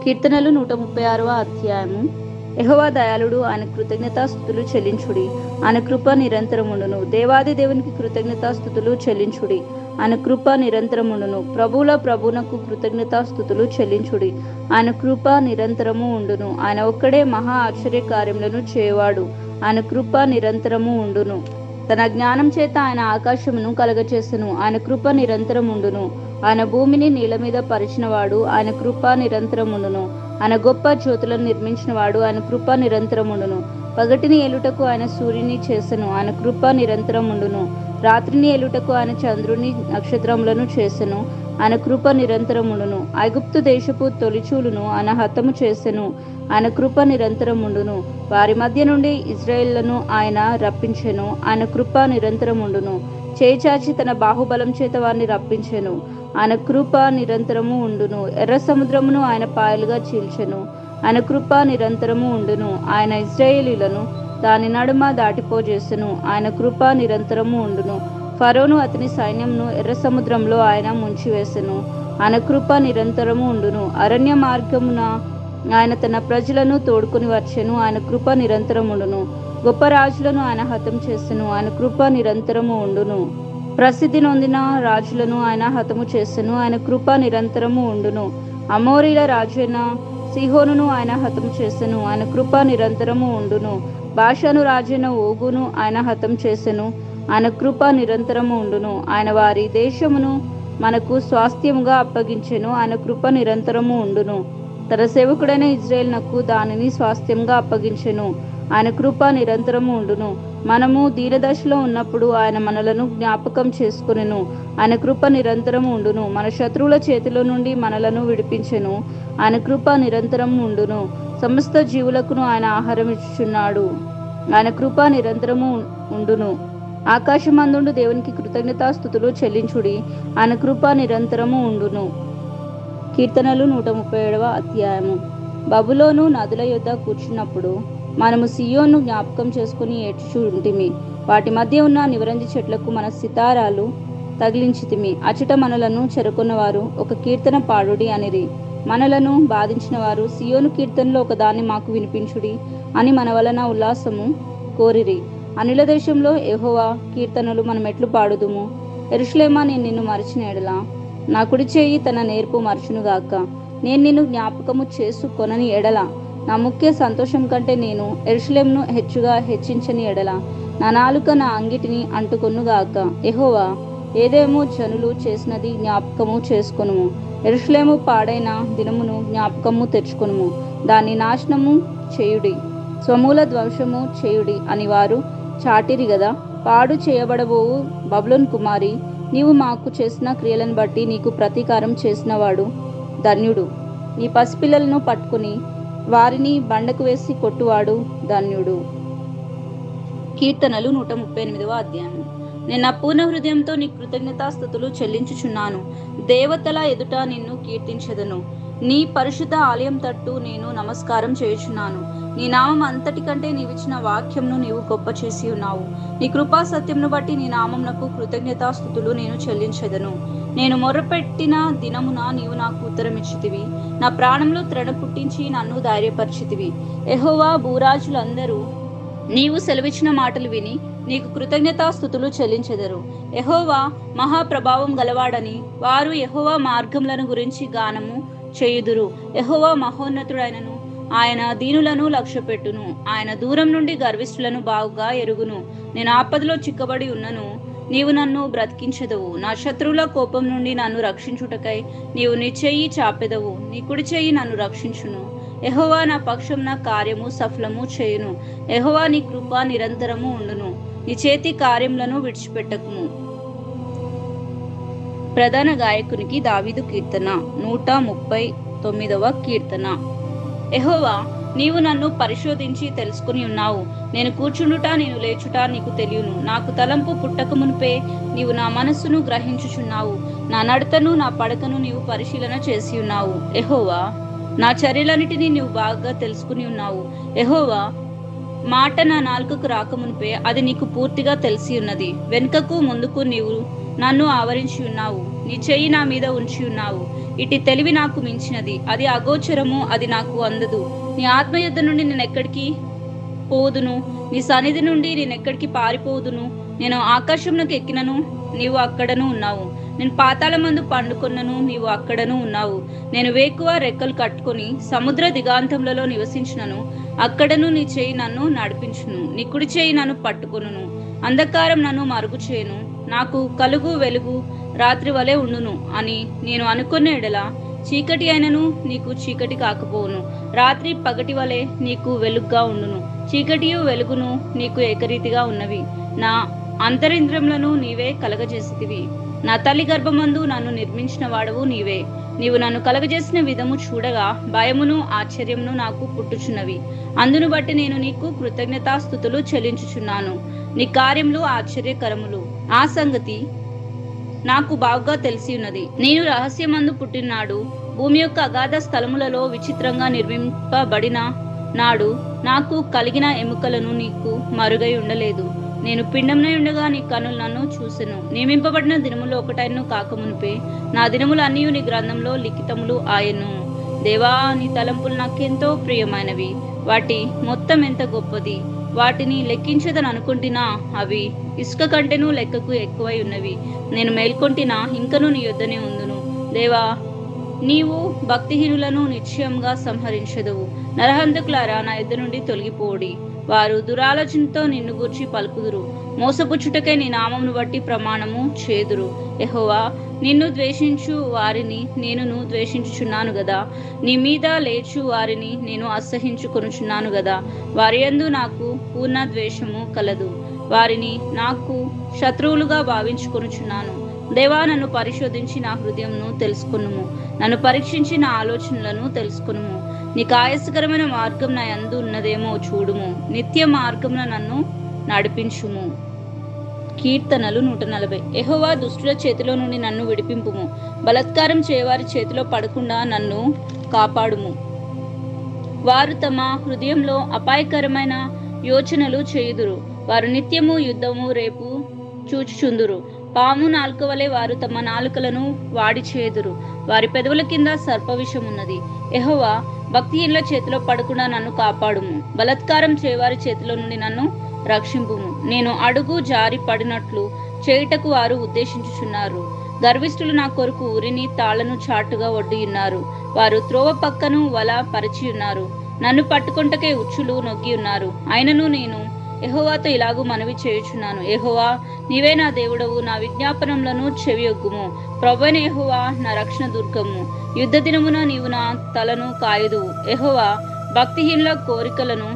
కీర్తనలు 136వ అధ్యాయము. యెహోవా దయాళుడు, ఆయన కృతజ్ఞతాస్తుతులు చెల్లించుడి. ఆయన కృప నిరంతరముండును. దేవాది దేవునికి కృతజ్ఞతాస్తుతులు చెల్లించుడి. ఆయన కృప నిరంతరముండును. ప్రభువుల ప్రభువునకు కృతజ్ఞతాస్తుతులు చెల్లించుడి. ఆయన కృప నిరంతరము ఉండును. ఆయన ఒక్కడే మహా ఆశ్చర్య కార్యములను చేయవాడు. ఆయన కృప నిరంతరము ఉండును. తన జ్ఞానం చేత ఆయన ఆకాశమును కలగచేసెను. ఆయన కృప నిరంతరముండును. ఆయన భూమిని నీళ్ళ మీద పరిచినవాడు. ఆయన కృప నిరంతరముండును. ఆయన గొప్ప జ్యోతులను నిర్మించినవాడు. ఆయన కృప నిరంతరముండును. పగటిని ఏలుటకు ఆయన సూర్యుని చేసెను. ఆయన కృప నిరంతరముండును. రాత్రిని ఏలుటకు ఆయన చంద్రుని నక్షత్రములను చేసెను. ఆయన కృప నిరంతరముండును. ఐగుప్తు దేశపు తొలిచూలును ఆయన హతము చేసెను. ఆయన కృప నిరంతరముండును. వారి మధ్య నుండి ఇజ్రాయేళ్లను ఆయన రప్పించెను. ఆయన కృప నిరంతరముండును. చేయిచాచి తన బాహుబలం చేత వారిని రప్పించెను. ఆయన కృప నిరంతరము ఉండును. ఎర్ర సముద్రమును ఆయన పాయలుగా చీల్చెను. ఆయన కృప నిరంతరము ఉండును. ఆయన ఇశ్రాయేలీయులను దాని నడుమ దాటిపోజేసెను. ఆయన కృప నిరంతరము ఉండును. ఫరోను అతని సైన్యంను ఎర్ర సముద్రంలో ఆయన ముంచివేసెను. ఆయన కృప నిరంతరము ఉండును. అరణ్య మార్గమున ఆయన తన ప్రజలను తోడుకొని వచ్చెను. ఆయన కృప నిరంతరముండును. గొప్ప రాజులను ఆయన హతం చేసెను. ఆయన కృప నిరంతరము ఉండును. ప్రసిద్ధి నొందిన రాజులను ఆయన హతము చేసెను. ఆయన కృప నిరంతరము ఉండును. అమోరీల రాజైన సిహోనును ఆయన హతము చేసెను. ఆయన కృప నిరంతరము ఉండును. బాషాను రాజైన ఓగును ఆయన హతం చేసెను. ఆయన కృప నిరంతరము ఉండును. ఆయన వారి దేశమును మనకు స్వాస్థ్యముగా అప్పగించెను. ఆయన కృప నిరంతరము ఉండును. తన సేవకుడైన ఇజ్రాయేలునకు దానిని స్వాస్థ్యంగా అప్పగించెను. ఆయన కృప నిరంతరము ఉండును. మనము దీనదశలో ఉన్నప్పుడు ఆయన మనలను జ్ఞాపకం చేసుకొనెను. ఆయన కృప నిరంతరము ఉండును. మన శత్రువుల చేతిలో నుండి మనలను విడిపించెను. ఆయన కృప నిరంతరము ఉండును. సమస్త జీవులకును ఆయన ఆహారం ఇచ్చుచున్నాడు. ఆయన కృప నిరంతరము ఉండును. ఆకాశమందుండు దేవునికి కృతజ్ఞతాస్తుతులు చెల్లించుడి. ఆయన కృప నిరంతరము ఉండును. కీర్తనలు 137వ అధ్యాయము. బబులోను నదుల యొద్ద కూర్చున్నప్పుడు మనము సియోను జ్ఞాపకం చేసుకుని ఏడ్చుచుంటిమి. వాటి మధ్య ఉన్న నివరంజి చెట్లకు మన సితారాలు తగిలించితిమి. అచట మనలను చెరకొన్నవారు ఒక కీర్తన పాడుడి అనిరి. మనలను బాధించిన వారు సియోను కీర్తనలో ఒకదాన్ని మాకు వినిపించుడి అని మన వలన ఉల్లాసము కోరిరి. అనిల దేశంలో యెహోవా కీర్తనలు మనం ఎట్లు పాడుదుము? యెరూషలేమా, నేను నిన్ను మరచిన ఎడల నా కుడి చేయి తన నేర్పు మరచునుగాక. నేను నిన్ను జ్ఞాపకము చేసుకొనని ఎడల నా ముఖ్య సంతోషం కంటే నేను యెరూషలేమును హెచ్చుగా హెచ్చించని ఎడల నా నాలుక నా అంగిటిని అంటుకొనుగాక. యెహోవా, ఏదేమో జనులు చేసినది జ్ఞాపకము చేసుకొనుము. యెరూషలేము పాడైన దినమును జ్ఞాపకము తెచ్చుకొనుము. దాన్ని నాశనము చేయుడి, స్వమూల ధ్వంసము చేయుడి అని వారు చాటిరి గదా. పాడు చేయబడబోవు బబులోను కుమారి, నీవు మాకు చేసిన క్రియలను బట్టి నీకు ప్రతీకారం చేసినవాడు ధన్యుడు. నీ పసిపిల్లలను పట్టుకుని వారిని బండకు వేసి కొట్టువాడు ధన్యుడు. కీర్తనలు 138వ అధ్యాయం. నేను నా పూర్ణ హృదయంతో నీ కృతజ్ఞతాస్తుతులు చెల్లించుచున్నాను. దేవతల ఎదుట నిన్ను కీర్తించెదను. నీ పరిశుద్ధ ఆలయం తట్టు నేను నమస్కారం చేయుచున్నాను. నీ నామం అంతటి కంటే నీవిచ్చిన వాక్యంను నీవు గొప్ప చేసి ఉన్నావు. నీ కృపా సత్యంను బట్టి నీ నామమునకు కృతజ్ఞతాస్తుతులు నేను చెల్లించెదను. నేను మొర్రపెట్టిన దినమున నీవు నాకు ఉత్తరమిచ్చితివి. నా ప్రాణంలో త్రెడ పుట్టించి నన్ను ధైర్యపరిచితివి. యెహోవా, భూరాజులందరూ నీవు సెలవిచ్చిన మాటలు విని నీకు కృతజ్ఞతాస్తుతులు చెల్లించెదరు. యెహోవా మహాప్రభావం గలవాడని వారు యెహోవా మార్గములను గురించి గానము చేయుదురు. యెహోవా మహోన్నతుడైనను ఆయన దీనులను లక్ష్యపెట్టును. ఆయన దూరం నుండి గర్విష్ఠులను బాగుగా ఎరుగును. నేను ఆపదలో చిక్కబడి ఉన్నను, నీవు నన్ను బ్రతికించెదవు. నా శత్రువుల కోపం నుండి నన్ను రక్షించుటకై నీవు నీ చెయ్యి చాపెదవు. నీ కుడి చెయ్యి నన్ను రక్షించును. యెహోవా నా పక్షం నా కార్యము సఫలము చేయును. యెహోవా నీ కృప నిరంతరము ఉండును. నీ చేతి కార్యములను విడిచిపెట్టకుము. ప్రధాన గాయకునికి దావీదు కీర్తన 139వ కీర్తన. యెహోవా, నీవు నన్ను పరిశోధించి తెలుసుకుని ఉన్నావు. నేను కూర్చుండుట నేను లేచుట నీకు తెలియను. నాకు తలంపు పుట్టక మునిపే నీవు నా మనస్సును గ్రహించుచున్నావు. నా నడతను నా పడకను నీవు పరిశీలన చేసి ఉన్నావు. యెహోవా, నా చర్యలన్నిటినీ నీవు బాగా తెలుసుకుని ఉన్నావు. యెహోవా, మాట నా నాలుకకు రాకమునిపే అది నీకు పూర్తిగా తెలిసి ఉన్నది. వెనుకకు ముందుకు నీవు నన్ను ఆవరించి ఉన్నావు. నీ చెయ్యి నా మీద ఉంచి ఉన్నావు. ఇటు తెలివి నాకు మించినది, అది అగోచరము, అది నాకు అందదు. నీ ఆత్మ యుద్ధ నుండి నేనెక్కడికి పోదును? నీ సన్నిధి నుండి నేనెక్కడికి పారిపోదును? నేను ఆకాశంలోకి ఎక్కినను, నీవు అక్కడను ఉన్నావు. నేను పాతాళమందు పండుకొన్నను, నీవు అక్కడను ఉన్నావు. నేను వేకువ రెక్కలు కట్టుకొని సముద్ర దిగాంతములలో నివసించినను, అక్కడను నీ చేయి నన్ను నడిపించును. నీ కుడి చేయి నన్ను పట్టుకొనును. అంధకారం నన్ను మరుగు చేయను. నాకు కలుగు వెలుగు రాత్రి వలె ఉండును అని నేను అనుకున్న ఎడల చీకటి అయినను నీకు చీకటి కాకపోవును. రాత్రి పగటి వలె నీకు వెలుగుగా ఉండును. చీకటియు వెలుగును నీకు ఏకరీతిగా ఉన్నవి. నా అంతరింద్రియములను నీవే కలగజేసితివి. నా తల్లి గర్భమందు నన్ను నిర్మించిన వాడవు నీవే. నీవు నన్ను కలగజేసిన విధము చూడగా భయమును ఆశ్చర్యమును నాకు పుట్టుచున్నవి. అందును బట్టి నేను నీకు కృతజ్ఞతాస్తుతులు చెల్లించుచున్నాను. నీ కార్యములు ఆశ్చర్యకరములు. ఆ సంగతి నాకు బాగా తెలిసి ఉన్నది. నేను రహస్యమందు పుట్టినాడు, భూమి యొక్క అగాధ స్థలములలో విచిత్రంగా నిర్మింపబడిన నాడు నాకు కలిగిన ఎముకలను నీకు మరుగై ఉండలేదు. నేను పిండంనై ఉండగా నీ కన్నులు నన్ను చూసెను. నియమింపబడిన దినములు ఒకటైనను కాకమునిపే నా దినములు అన్నీ నీ గ్రంథంలో లిఖితములు ఆయను. దేవా, నీ తలంపులు నాకెంతో ప్రియమైనవి. వాటి మొత్తం ఎంత గొప్పది! వాటిని లెక్కించదని అనుకుంటున్నా, అవి ఇసుక కంటేనూ లెక్కకు ఎక్కువై ఉన్నవి. నేను మేల్కొంటినా ఇంకనూ నీ యొద్దనే ఉందును. దేవా, నీవు భక్తిహీనులను నిశ్చయంగా సంహరించదువు. నరహంతకులారా, నా యొద్ద నుండి తొలగిపోడి. వారు దురాలోచనతో నిన్ను గూర్చి పలుకుదురు. మోసపుచ్చుటకై నీ నామమును బట్టి ప్రమాణము చేదురు. యెహోవా, నిన్ను ద్వేషించు వారిని నేనును ద్వేషించుచున్నాను గదా. నీ మీద లేచు వారిని నేను అసహించుకొనుచున్నాను గదా. వారి యందు నాకు పూర్ణ ద్వేషము కలదు. వారిని నాకు శత్రువులుగా భావించుకొనుచున్నాను. దేవా, నన్ను పరిశోధించి నా హృదయంను తెలుసుకొనుము. నన్ను పరీక్షించి నా ఆలోచనలను తెలుసుకొనుము. నీకు ఆయాసకరమైన మార్గం నా యందు ఉన్నదేమో చూడుము. నిత్య మార్గమున నన్ను నడిపించుము. కీర్తనలు 140. యెహోవా, దుష్టుల చేతిలో నుండి నన్ను విడిపింపుము. బలాత్కారం చేయవారి చేతిలో పడకుండా నన్ను కాపాడుము. వారు తమ హృదయంలో అపాయకరమైన యోచనలు చేయుదురు. వారు నిత్యము యుద్ధము రేపు చూచుచుందురు. పాము నాలుక వలె వారు తమ నాలుకలను వాడి చేదురు. వారి పెదవుల కింద సర్పవిషం ఉన్నది. యెహోవా, భక్తిహీనుల చేతిలో పడకుండా నన్ను కాపాడుము. బలాత్కారం చేయవారి చేతిలో నుండి నన్ను రక్షింపుము. నేను అడుగు జారి పడినట్లు చేయుటకు వారు ఉద్దేశించుచున్నారు. గర్విష్ఠులు నా కొరకు ఉరిని తాళ్లను చాటుగా ఒడ్డి ఉన్నారు. వారు త్రోవ పక్కను వల పరిచి ఉన్నారు. నన్ను పట్టుకొంటకే ఉచ్చులు నొక్కి ఉన్నారు. అయినను నేను యెహోవాతో ఇలాగూ మనవి చేయుచున్నాను. యెహోవా, నీవే నా దేవుడవు. నా విజ్ఞాపనములను చెవియొగ్గుము. ప్రభువైన యెహోవా, నా రక్షణ దుర్గము. యుద్ధ దినమున నీవు నా తలను కాయుదువు. యెహోవా, భక్తిహీనుల కోరికలను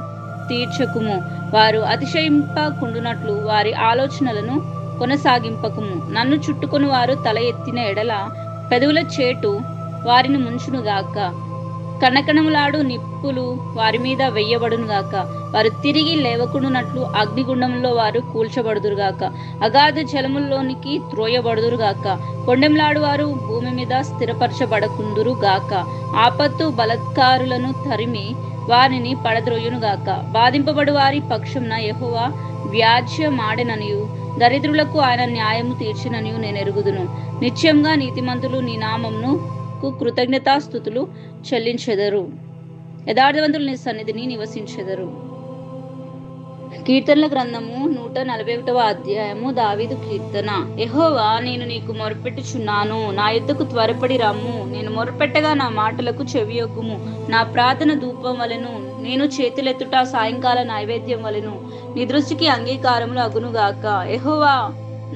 తీర్చకుము. వారు అతిశయింపకుండునట్లు వారి ఆలోచనలను కొనసాగింపకుము. నన్ను చుట్టుకొని వారు తల ఎత్తిన ఎడల పెదవుల చేటు వారిని ముంచునుగాక. కణకణములాడు నిప్పులు వారి మీద వెయ్యబడునుగాక. వారు తిరిగి లేవకుండునట్లు అగ్నిగుండంలో వారు కూల్చబడుదురుగాక. అగాధ జలముల్లోనికి త్రోయబడుదురుగాక. కొండెంలాడు వారు భూమి మీద స్థిరపరచబడకుందురుగాక. ఆపత్తు బలాత్కారులను తరిమి వారిని పడద్రోయునుగాక. బాధింపబడు వారి పక్షంన యెహోవా వ్యాజ్యమాడెననియు దరిద్రులకు ఆయన న్యాయము తీర్చిననియు నేను ఎరుగుదును. నిశ్చయంగా నీతిమంతులు నీ నామమును కృతజ్ఞతాస్తుతులు చెల్లించెదరు. యథార్థవంతులు నీ సన్నిధిని నివసించెదరు. కీర్తనల గ్రంథము 141వ అధ్యాయము. దావీదు కీర్తన. యెహోవా, నేను నీకు మొరపెట్టుచున్నాను. నా యుద్ధకు త్వరపడి రమ్ము. నేను మొరపెట్టగా నా మాటలకు చెవియొగ్గుము. నా ప్రార్థన ధూపం వలెను, నేను చేతులెత్తుట సాయంకాల నైవేద్యం వలెను నీ దృష్టికి అంగీకారములు అగునుగాక. యెహోవా,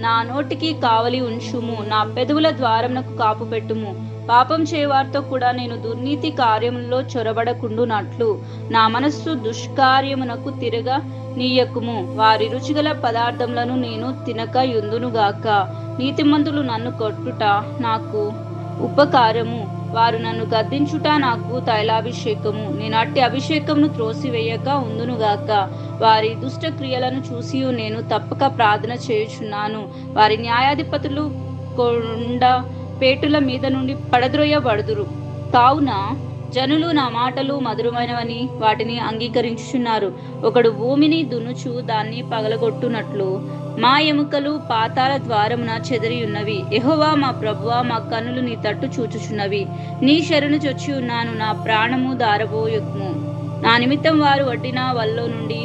నా నోటికి కావలి ఉంచుము. నా పెదవుల ద్వారమునకు కాపు పెట్టుము. పాపం చేయవారితో కూడా నేను దుర్నీతి కార్యములలో చొరబడకుండునట్లు నా మనస్సు దుష్కార్యమునకు తిరగ నీయకుము. వారి రుచిగల పదార్థములను నేను తినక యుందునుగాక. నీతిమంతులు నన్ను కొట్టుట నాకు ఉపకారము. వారు నన్ను గద్దించుట నాకు తైలాభిషేకము. నేను అట్టి అభిషేకమును త్రోసివేయక ఉందునుగాక. వారి దుష్ట క్రియలను చూసి నేను తప్పక ప్రార్థన చేయుచున్నాను. వారి న్యాయాధిపతులు కొండ పేటుల మీద నుండి పడద్రోయబడుదురు. కావున జనులు నా మాటలు మధురమైనవని వాటిని అంగీకరించుచున్నారు. ఒకడు భూమిని దున్నుచు దాన్ని పగలగొట్టునట్లు మా ఎముకలు పాతాళ ద్వారమున చెదిరి ఉన్నవి. యెహోవా మా ప్రభువా, మా కన్నులు నీ తట్టు చూచుచున్నవి. నీ శరణు చొచ్చి ఉన్నాను, నా ప్రాణము దారబోయుము. నా నిమిత్తం వారు వడ్డిన వల్లో నుండి,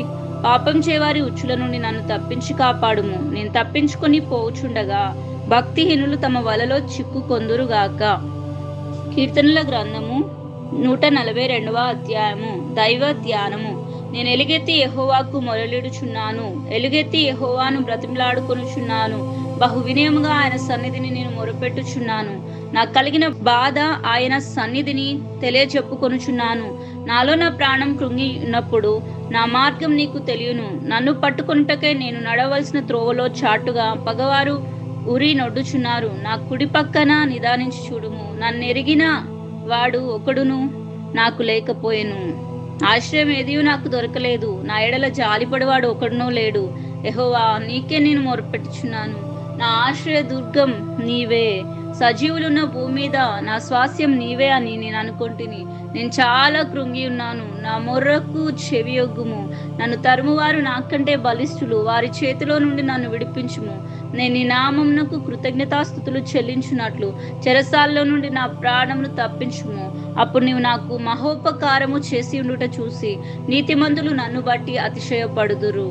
పాపం చేవారి ఉచ్చుల నుండి నన్ను తప్పించి కాపాడుము. నేను తప్పించుకొని పోవుచుండగా భక్తిహీనులు తమ వలలో చిక్కుకొందురుగాక. కీర్తనల గ్రంథము 142వ అధ్యాయము. దైవ ధ్యానము. నేను ఎలుగెత్తి యెహోవాకు మొరలిడుచున్నాను, ఎలుగెత్తి యెహోవాను బ్రతిమలాడుకొనుచున్నాను. బహు వినయముగా ఆయన సన్నిధిని నేను మొరపెట్టుచున్నాను. నాకు కలిగిన బాధ ఆయన సన్నిధిని తెలియజెప్పుకొనుచున్నాను. నాలో నా ప్రాణం కృంగి ఉన్నప్పుడు నా మార్గం నీకు తెలియను. నన్ను పట్టుకొనుటకై నేను నడవలసిన త్రోవలో చాటుగా పగవారు ఉరి నొడ్డుచున్నారు. నా కుడి పక్కన నిదానించి చూడుము. నన్ను ఎరిగిన వాడు ఒకడును నాకు లేకపోయెను. ఆశ్రయం ఏదియూ నాకు దొరకలేదు. నా ఎడల జాలిపడివాడు ఒకడునూ లేడు. యెహోవా, నీకే నేను మొరపెట్టుచున్నాను. నా ఆశ్రయ దుర్గం నీవే. సజీవులున్న భూమి మీద నా స్వాస్థ్యం నీవే అని నేను అనుకొంటిని. నేను చాలా కృంగి ఉన్నాను. నా మొర్రకు చెవియొగ్గుము. నన్ను తరుమువారు నాకంటే బలిష్ఠులు. వారి చేతిలో నుండి నన్ను విడిపించుము. నేను నీ నామమునకు కృతజ్ఞతాస్తుతులు చెల్లించున్నట్లు చెరసాల్లో నుండి నా ప్రాణమును తప్పించుము. అప్పుడు నీవు నాకు మహోపకారము చేసి ఉండుట చూసి నీతిమంతులు నన్ను బట్టి అతిశయపడుదురు.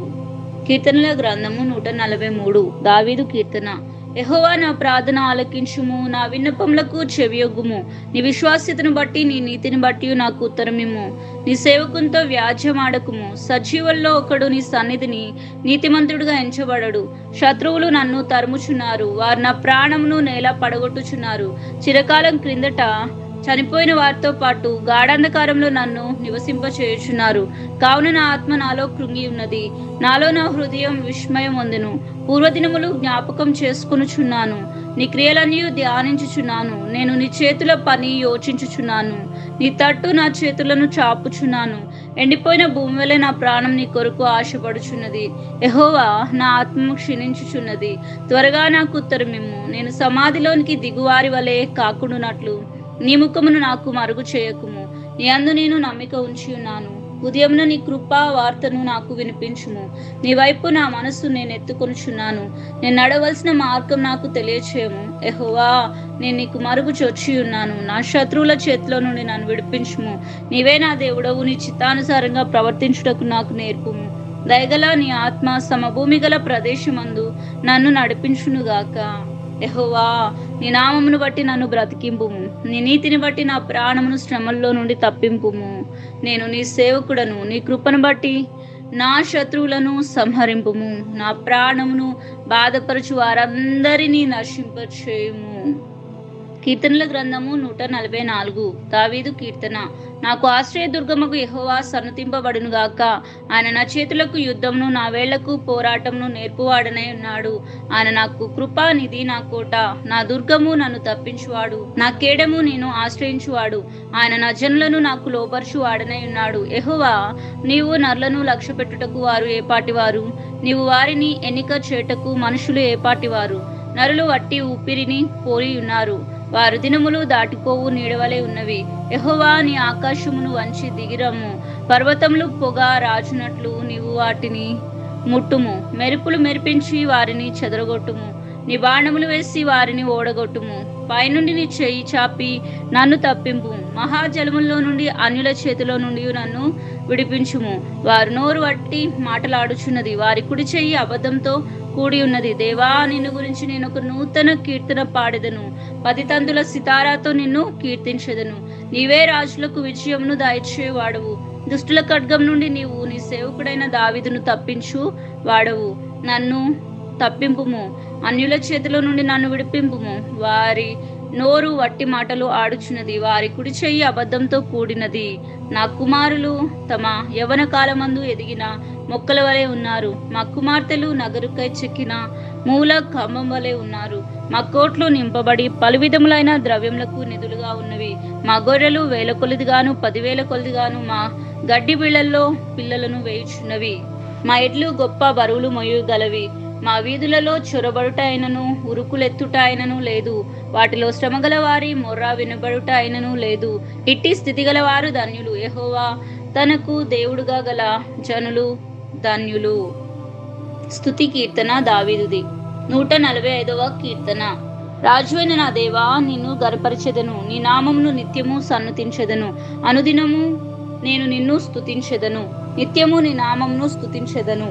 కీర్తనల గ్రంథము 143. దావీదు కీర్తన. యెహోవా, నా ప్రార్థన ఆలకించుము, నా విన్నపములకు చెవియొగ్గుము. నీ విశ్వాస్యతను బట్టి నీ నీతిని బట్టి నాకు ఉత్తరమిమ్ము. నీ సేవకునితో వ్యాజ్యమాడకుము. సజీవుల్లో ఒకడు నీ సన్నిధిని నీతిమంతుడుగా ఎంచబడడు. శత్రువులు నన్ను తరుముచున్నారు, వారు నా ప్రాణమును నేల పడగొట్టుచున్నారు. చిరకాలం క్రిందట చనిపోయిన వారితో పాటు గాఢాంధకారంలో నన్ను నివసింపచేయుచున్నారు. కావున నా ఆత్మ నాలో కృంగి ఉన్నది, నాలో నా హృదయం విస్మయం పొందెను. పూర్వదినములు జ్ఞాపకం చేసుకొనుచున్నాను, నీ క్రియలన్నీ ధ్యానించుచున్నాను. నేను నీ చేతుల పని యోచించుచున్నాను, నీ తట్టు నా చేతులను చాపుచున్నాను. ఎండిపోయిన భూమి వలె నా ప్రాణం నీ కొరకు ఆశపడుచున్నది. యెహోవా, నా ఆత్మ క్షీణించుచున్నది, త్వరగా నాకు ఉత్తరమిమ్ము. నేను సమాధిలోనికి దిగువారి వలె కాకుండునట్లు నీ ముఖమును నాకు మరుగు చేయకుము. నీ అందు నేను నమ్మిక ఉంచి ఉన్నాను. ఉదయమున నీ కృపా వార్తను నాకు వినిపించుము. నీ వైపు నా మనస్సు నేను ఎత్తుకొనుచున్నాను. నేను నడవలసిన మార్గం నాకు తెలియచేయము. యెహోవా, నేను నీకు మరుగు చొచ్చి ఉన్నాను. నా శత్రువుల చేతిలో నుండి నన్ను విడిపించుము. నీవే నా దేవుడవు. నీ చిత్తానుసారంగా ప్రవర్తించుటకు నాకు నేర్పుము. దయగల నీ ఆత్మ సమభూమి గల ప్రదేశమందు నన్ను నడిపించునుగాక. యెహోవా, నీ నామమును బట్టి నన్ను బ్రతికింపుము. నీ నీతిని బట్టి నా ప్రాణమును శ్రమల్లో నుండి తప్పింపుము. నేను నీ సేవకుడను. నీ కృపను బట్టి నా శత్రువులను సంహరింపుము. నా ప్రాణమును బాధపరచు వారందరినీ నశింపచేయుము. కీర్తనల గ్రంథము 144. దావీదు కీర్తన. నాకు ఆశ్రయదుర్గముకు యెహోవా సన్నతింపబడును గాక. ఆయన నా చేతులకు యుద్ధమును, నా వేళ్లకు పోరాటమును నేర్పువాడనై ఉన్నాడు. ఆయన నాకు కృపానిధి, నా కోట, నా దుర్గము, నన్ను తప్పించువాడు, నా కేడము, నేను ఆశ్రయించువాడు. ఆయన నా జనులను నాకు లోపరచువాడనై ఉన్నాడు. యెహోవా, నీవు నరులను లక్ష్యపెట్టుటకు వారు ఏపాటివారు? నీవు వారిని ఎన్నిక చేయుటకు మనుషులు ఏపాటివారు? నరులు వట్టి ఊపిరిని పోలి ఉన్నారు, వారు దినములు దాటిపోవు నీడవలే ఉన్నవి. యెహోవా, నీ ఆకాశమును వంచి దిగిరమ్ము. పర్వతములు పొగ రాజునట్లు నీవు వాటిని ముట్టుము. మెరుపులు మెరిపించి వారిని చెదరగొట్టుము. నీ బాణములు వేసి వారిని ఓడగొట్టుము. పైనుండి నీ చెయ్యి చాపి నన్ను తప్పింపు. మహాజలముల్లో నుండి, అన్యుల చేతిలో నుండి నన్ను విడిపించుము. వారు నోరు వట్టి మాటలాడుచున్నది, వారి కుడి చెయ్యి అబద్ధంతో కూడి ఉన్నది. దేవా, నిన్ను గురించి నేను ఒక నూతన కీర్తన పాడెదను. 10 తంతుల సితారాతో నిన్ను కీర్తించెదను. నీవే రాజులకు విజయమును దయచేవాడవు. దుష్టుల ఖడ్గం నుండి నీవు నీ సేవకుడైన దావీదును తప్పించు వాడవు. నన్ను తప్పింపుము. అన్యుల చేతిలో నుండి నన్ను విడిపింపుము. వారి నోరు వట్టి మాటలు ఆడుచున్నది, వారి కుడి చెయ్యి అబద్ధంతో కూడినది. నా కుమారులు తమ యవ్వన కాలమందు ఎదిగిన మొక్కల వలె ఉన్నారు. మా కుమార్తెలు నగరుకై చెక్కిన మూల కంబం వలె ఉన్నారు. మా కోట్లు నింపబడి పలు విధములైన ద్రవ్యములకు నిధులుగా ఉన్నవి. మా గొర్రెలు 1000 కొలదిగాను 10,000 కొలదిగాను మా గడ్డి బిళ్ళల్లో పిల్లలను వేయుచున్నవి. మా ఎడ్లు గొప్ప బరువులు మొయ్యగలవి. మా వీధులలో చొరబడుట అయినను ఉరుకులెత్తుట అయినను లేదు. వాటిలో శ్రమగల వారి మొర్ర వినబడుట అయినను లేదు. ఇట్టి స్థితి గలవారు ధన్యులు. యెహోవా తనకు దేవుడుగా గల జనులు ధన్యులు. స్తుతి కీర్తన దావీదుది. 145వ కీర్తన. రాజువైన నా దేవా, నిన్ను గర్పరిచెదను, నీ నామమును నిత్యము సన్నుతించెదను. అనుదినము నేను నిన్ను స్తుతించెదను, నిత్యము నీ నామమును స్తుతించెదను.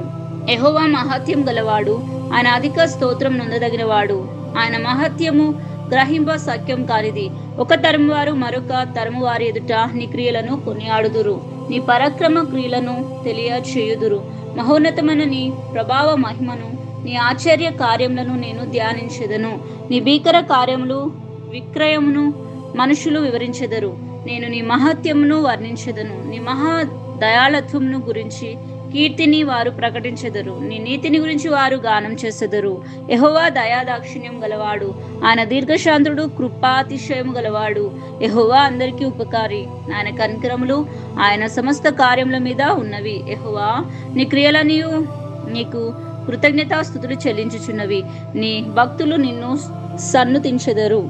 యెహోవా మహత్యం గలవాడు, ఆయన అధిక స్తోత్రం నొందదగినవాడు. ఆయన మహత్యము గ్రహింప సఖ్యం కానిది. ఒక తరము వారు మరొక తరము వారి ఎదుట నీ క్రియలను కొనియాడుదురు, నీ పరాక్రమ క్రియలను తెలియచేయుదురు. మహోన్నతమైన నీ ప్రభావ మహిమను, నీ ఆశ్చర్య కార్యములను నేను ధ్యానించెదను. నీ భీకర కార్యములు విక్రయమును మనుషులు వివరించెదరు. నేను నీ మహత్యమును వర్ణించెదను, నీ మహా దయాళత్వమును గురించి కీర్తిని వారు ప్రకటించెదరు. నీ నీతిని గురించి వారు గానం చేసెదరు. యెహోవా దయాదాక్షిణ్యం గలవాడు, ఆయన దీర్ఘశాంతుడు, కృపాతిశయము గలవాడు. యెహోవా అందరికీ ఉపకారి, ఆయన కనికరములు ఆయన సమస్త కార్యముల మీద ఉన్నవి. యెహోవా నీ క్రియలనియు నీకు కృతజ్ఞతాస్తుతులు చెల్లించుచున్నవి. నీ భక్తులు నిన్ను సన్నుతించెదరు.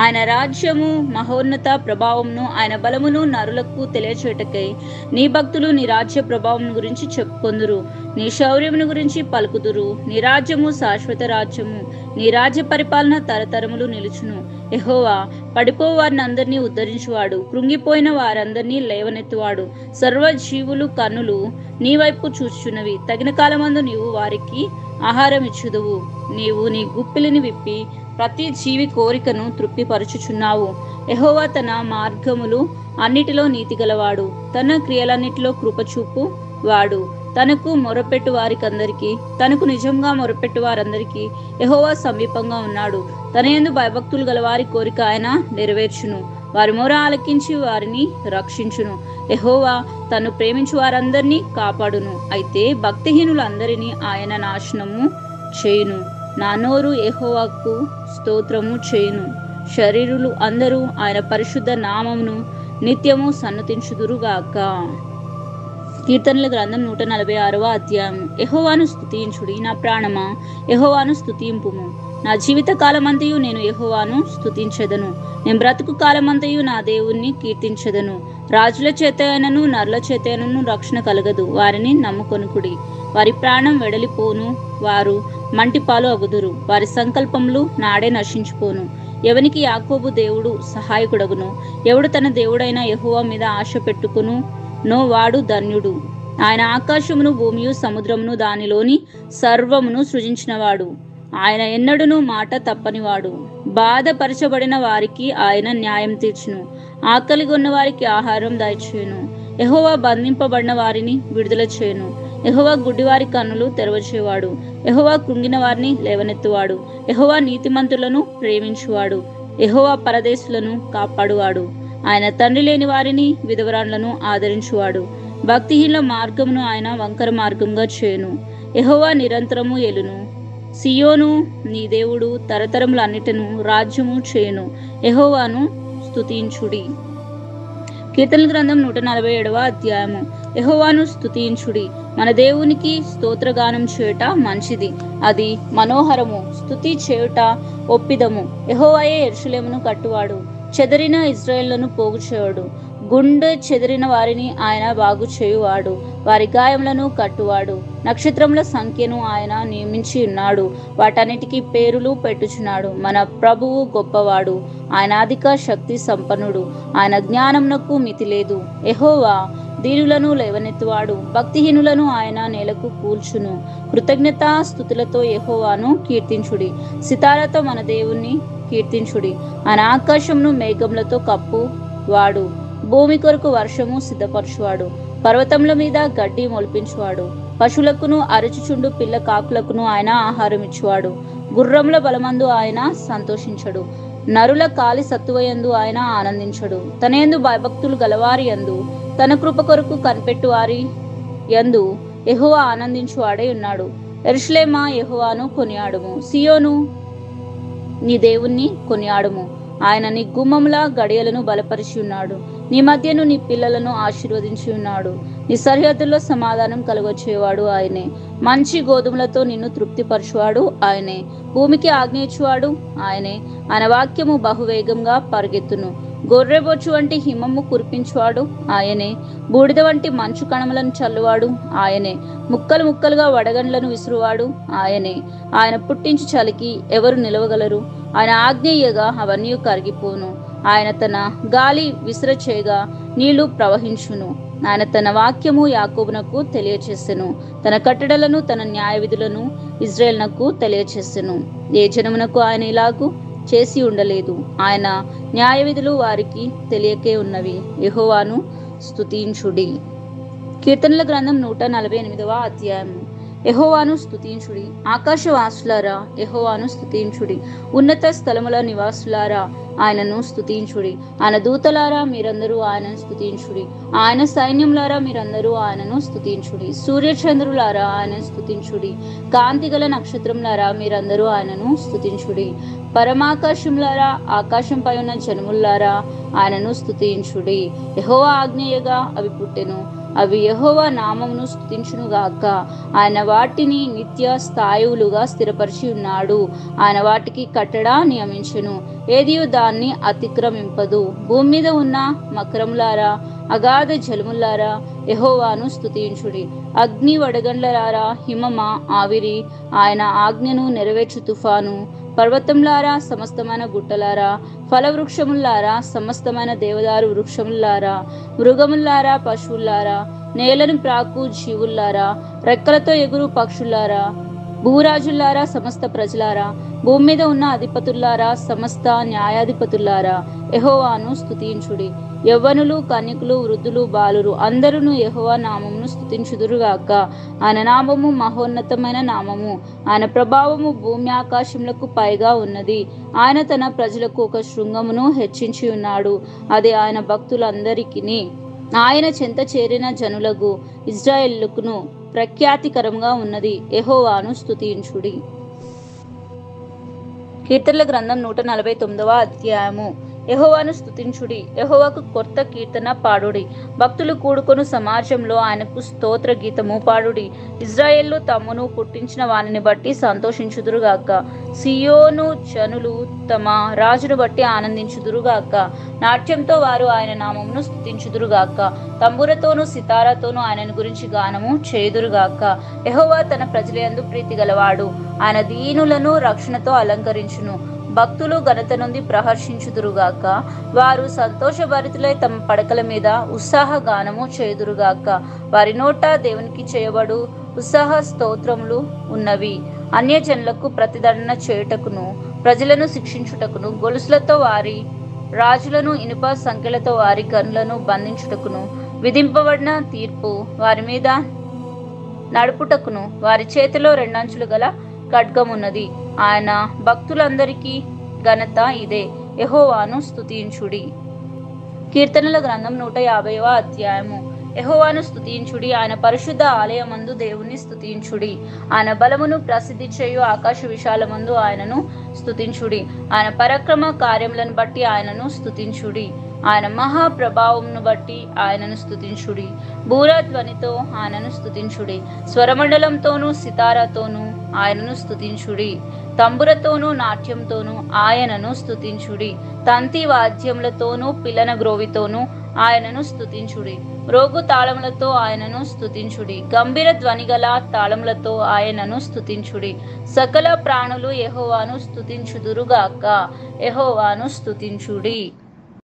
ఆయన రాజ్యము మహోన్నత ప్రభావమును ఆయన బలమును నరులకు తెలియచేటకై నీ భక్తులు నీ రాజ్య ప్రభావం గురించి చెప్పుకొందురు, నీ శౌర్యమును గురించి పలుకుదురు. నీ రాజ్యము శాశ్వత రాజ్యము, నీ రాజ్య పరిపాలన తరతరములు నిలుచును. యెహోవా పడిపోవు వారిని అందరినీ ఉద్ధరించువాడు, కృంగిపోయిన వారందరినీ లేవనెత్తువాడు. సర్వజీవులు కన్నులు నీ వైపు చూచుచున్నవి. తగిన కాలమందు నీవు వారికి ఆహారం ఇచ్చుదువు. నీవు నీ గుప్పిలిని విప్పి ప్రతి జీవి కోరికను తృప్తిపరచుచున్నావు. యెహోవా తన మార్గములు అన్నిటిలో నీతి గలవాడు, తన క్రియలన్నిటిలో కృపచూపు వాడు. తనకు మొరపెట్టు వారికందరికీ, తనకు నిజంగా మొరపెట్టు వారందరికీ యెహోవా సమీపంగా ఉన్నాడు. తన యందు భయభక్తులు గల వారి కోరిక ఆయన నెరవేర్చును. వారి మొర ఆలకించి వారిని రక్షించును. యెహోవా తను ప్రేమించు వారందరినీ కాపాడును. అయితే భక్తిహీనులందరినీ ఆయన నాశనము చేయును. నా నోరు యెహోవాకు స్తోత్రము చేయును. శరీరులు అందరూ ఆయన పరిశుద్ధ నామమును నిత్యము సన్నతించుదురుగాక. కీర్తనల గ్రంథం 146వ అధ్యాయం. యెహోవాను స్తుతించుడి నా ప్రాణమా, యెహోవాను స్తుతింపుము. నా జీవిత కాలమంతయు నేను యెహోవాను స్తుతించెదను. నేను బ్రతుకు కాలమంతయు నా దేవుణ్ణి కీర్తించెదను. రాజుల చేతనను నరుల చేతనను రక్షణ కలగదు. వారిని నమ్ముకొనుకుడి. వారి ప్రాణం వెడలిపోను, వారు మంటిపాలు అగుదురు. వారి సంకల్పములు నాడే నశించిపోను. ఎవనికి యాకోబు దేవుడు సహాయకుడగును, ఎవడు తన దేవుడైన యెహోవా మీద ఆశ పెట్టుకును నో వాడు ధన్యుడు. ఆయన ఆకాశమును భూమియు సముద్రమును దానిలోని సర్వమును సృజించినవాడు. ఆయన ఎన్నడును మాట తప్పనివాడు. బాధపరచబడిన వారికి ఆయన న్యాయం తీర్చును, ఆకలిగొన్న వారికి ఆహారం దయచేయును. యెహోవా బంధింపబడిన వారిని విడుదల చేయును. యెహోవా గుడ్డివారి కన్నులు తెరవచేవాడు. యెహోవా కృంగిన వారిని లేవనెత్తువాడు. యెహోవా నీతిమంతులను ప్రేమించువాడు. యెహోవా పరదేశులను కాపాడువాడు. ఆయన తండ్రి లేని వారిని విధవరాండ్లను ఆదరించువాడు. భక్తిహీనుల మార్గమును ఆయన వంకర మార్గంగా చేయును. యెహోవా నిరంతరము ఏలును. సియోను నీ దేవుడు తరతరములన్నిటను రాజ్యము చేయును. యెహోవాను స్తుతించుడి. కీర్తనల గ్రంథం 147వ అధ్యాయము. యెహోవాను స్తుతించుడి. మన దేవునికి స్తోత్రగానం చేయుట మంచిది, అది మనోహరము. స్తుతి చేయుట ఒప్పిదము. యెహోవాయే యెరూషలేమును కట్టువాడు, చెదరిన ఇశ్రాయేలును పోగు చేయుడు. గుండె చెదిరిన వారిని ఆయన బాగు చేయువాడు, వారి గాయములను కట్టువాడు. నక్షత్రముల సంఖ్యను ఆయన నియమించి ఉన్నాడు, వాటన్నిటికీ పేరులు పెట్టుచున్నాడు. మన ప్రభువు గొప్పవాడు, ఆయన అధిక శక్తి సంపన్నుడు, ఆయన జ్ఞానమునకు మితి లేదు. యెహోవా దీనులను లేవనెత్తువాడు, భక్తిహీనులను ఆయన నేలకు కూల్చును. కృతజ్ఞతా స్తుతులతో యెహోవాను కీర్తించుడి. సితారతో మన దేవుణ్ణి కీర్తించుడి. ఆయన ఆకాశమును మేఘములతో కప్పువాడు, భూమి కొరకు వర్షము సిద్ధపరచువాడు. పర్వతముల మీద గడ్డి మొలిపించువాడు. పశువులకును అరచుచుండు పిల్ల కాకులకును ఆయన ఆహారం ఇచ్చువాడు. గుర్రముల బలమందు ఆయన సంతోషించడు, నరుల కాలి సత్తువయందు ఆయన ఆనందించడు. తన యందు భయభక్తులు గలవారి యందు, తన కృప కొరకు కనిపెట్టు వారి యందు యెహోవా ఆనందించువాడై ఉన్నాడు. యెరూషలేమా యెహోవాను కొనియాడుము, సియోను నీ దేవుణ్ణి కొనియాడుము. ఆయన నీ గుమ్మముల గడియలను బలపరిచి ఉన్నాడు. నీ మధ్యను నీ పిల్లలను ఆశీర్వదించి ఉన్నాడు. నీ సరిహద్దుల్లో సమాధానం కలుగచేవాడు ఆయనే. మంచి గోధుమలతో నిన్ను తృప్తిపరచువాడు ఆయనే. భూమికి ఆజ్ఞ ఇచ్చువాడు ఆయనే. ఆయన వాక్యము బహువేగంగా పరిగెత్తును. గొర్రెబొచ్చు వంటి హిమము కురిపించువాడు ఆయనే. బూడిద వంటి మంచు కణములను చల్లువాడు ఆయనే. ముక్కలు ముక్కలుగా వడగండ్లను విసురువాడు ఆయనే. ఆయన పుట్టించు చలికి ఎవరు నిలవగలరు? ఆయన ఆజ్ఞ ఇయ్యగా అవన్నీ కరిగిపోను. ఆయన తన గాలి విసిరచేయగా నీళ్లు ప్రవహించును. ఆయన తన వాక్యము యాకోబునకు తెలియచేసెను. తన కట్టడలను తన న్యాయ విధులను ఇజ్రాయేలునకు తెలియచేసెను. ఏ జనమునకు ఆయన ఇలాగు చేసి ఉండలేదు. ఆయన న్యాయ విధులు వారికి తెలియకే ఉన్నవి. యెహోవాను స్తుతించుడి. కీర్తనల గ్రంథం 148వ అధ్యాయము. యెహోవాను స్తుతించుడి. ఆకాశవాసులారా యెహోవాను స్తుతించుడి. ఉన్నత స్థలముల నివాసులారా ఆయనను స్తుతించుడి. ఆయన దూతలారా మీరందరూ ఆయనను స్తుతించుడి. ఆయన సైన్యములారా మీరందరూ ఆయనను స్తుతించుడి. సూర్యచంద్రులారా ఆయనను స్తుతించుడి. కాంతిగల నక్షత్రములారా మీరందరూ ఆయనను స్తుతించుడి. పరమాకాశములారా ఆకాశంపై ఉన్న జనములారా ఆయనను స్తుతించుడి. యెహోవా ఆజ్ఞయగా అవి పుట్టెను. అవి యెహోవా నామమును స్తుతించునుగాక. ఆయన వాటిని నిత్య స్థాయువులుగా స్థిరపరిచి ఉన్నాడు. ఆయన వాటికి కట్టడా నియమించెను. ఏదియు దాన్ని అతిక్రమింపదు. భూమి మీద ఉన్న మకరములారా అగాధ జలములారా యెహోవాను స్తుతించుడి. అగ్ని వడగండ్లలారా హిమమా ఆవిరి ఆయన ఆజ్ఞను నెరవేర్చు తుఫాను. పర్వతములారా సమస్తమైన గుట్టలారా ఫలవృక్షములారా సమస్తమైన దేవదారు వృక్షములారా మృగములారా పశువులారా నేలను ప్రాకు జీవులారా రెక్కలతో ఎగురు పక్షులారా భూరాజులారా సమస్త ప్రజలారా భూమి మీద ఉన్న అధిపతులారా సమస్త న్యాయాధిపతులారా యెహోవాను స్తుతించుడి. యవ్వనులు కన్యకులు వృద్ధులు బాలురు అందరూ యెహోవా నామమును స్తుతించుదురుగాక. ఆయన నామము మహోన్నతమైన నామము. ఆయన ప్రభావము భూమి ఆకాశములకు పైగా ఉన్నది. ఆయన తన ప్రజలకు ఒక శృంగమును హెచ్చించి ఉన్నాడు. అది ఆయన భక్తులందరికీ ఆయన చెంత చేరిన జనులకు ఇజ్రాయేలుకును ప్రఖ్యాతికరంగా ఉన్నది. యెహోవాను స్తుతించుడి. కీర్తనల గ్రంథం 149వ అధ్యాయము. యెహోవాను స్తుతించుడి. యెహోవాకు కొత్త కీర్తన పాడుడి. భక్తులు కూడుకొను సమాజంలో ఆయనకు స్తోత్ర గీతము పాడుడి. ఇజ్రాయేలు తమ్మును పుట్టించిన వానిని బట్టి సంతోషించుదురుగాక. సియోను జనులు తమ రాజును బట్టి ఆనందించుదురుగాక. నాట్యంతో వారు ఆయన నామమును స్తుతించుదురుగాక. తంబురతోను సితారాతోను ఆయనను గురించి గానము చేయుదురుగాక. యెహోవా తన ప్రజలందు ప్రీతి గలవాడు. ఆయన దీనులను రక్షణతో అలంకరించును. భక్తులు ఘనత నుండి ప్రహర్షించుదురుగాక. వారు సంతోషభరితులై తమ పడకల మీద ఉత్సాహ గానము చేయుదురుగాక. వారి నోట దేవునికి చేయబడు ఉత్సాహ స్తోత్రములు ఉన్నవి. అన్యజనులకు ప్రతిదండన చేయుటకును ప్రజలను శిక్షించుటకును గొలుసులతో వారి రాజులను ఇనుప సంఖ్యలతో వారి గనులను బంధించుటకును విధింపబడిన తీర్పు వారి మీద నడుపుటకును వారి చేతిలో రెండంచులు గల ఖడ్గమున్నది. ఆయన భక్తులందరికీ ఘనత ఇదే. యెహోవాను స్తుతించుడి. కీర్తనల గ్రంథం 150వ అధ్యాయము. యెహోవాను స్తుతించుడి. ఆయన పరిశుద్ధ ఆలయమందు దేవుని స్తుతించుడి. ఆయన బలమును ప్రసిద్ధి చేయు ఆకాశ విశాలమందు ఆయనను స్తుతించుడి. ఆయన పరాక్రమ కార్యములను బట్టి ఆయనను స్తుతించుడి. ఆయన మహాప్రభావమును బట్టి ఆయనను స్తుతించుడి. బూరాధ్వనితో ఆయనను స్తుతించుడి. స్వరమండలంతోనూ సితారాతోనూ ఆయనను స్తుతించుడి. తంబురతోనూ నాట్యంతోనూ ఆయనను స్తుతించుడి. తంతి వాద్యములతోనూ పిల్లన గ్రోవితోనూ ఆయనను స్తుతించుడి. రోగు తాళములతో ఆయనను స్తుతించుడి. గంభీర ధ్వనిగల తాళములతో ఆయనను స్తుతించుడి. సకల ప్రాణులు యెహోవాను స్తుతించుదురుగాక. యెహోవాను స్తుతించుడి.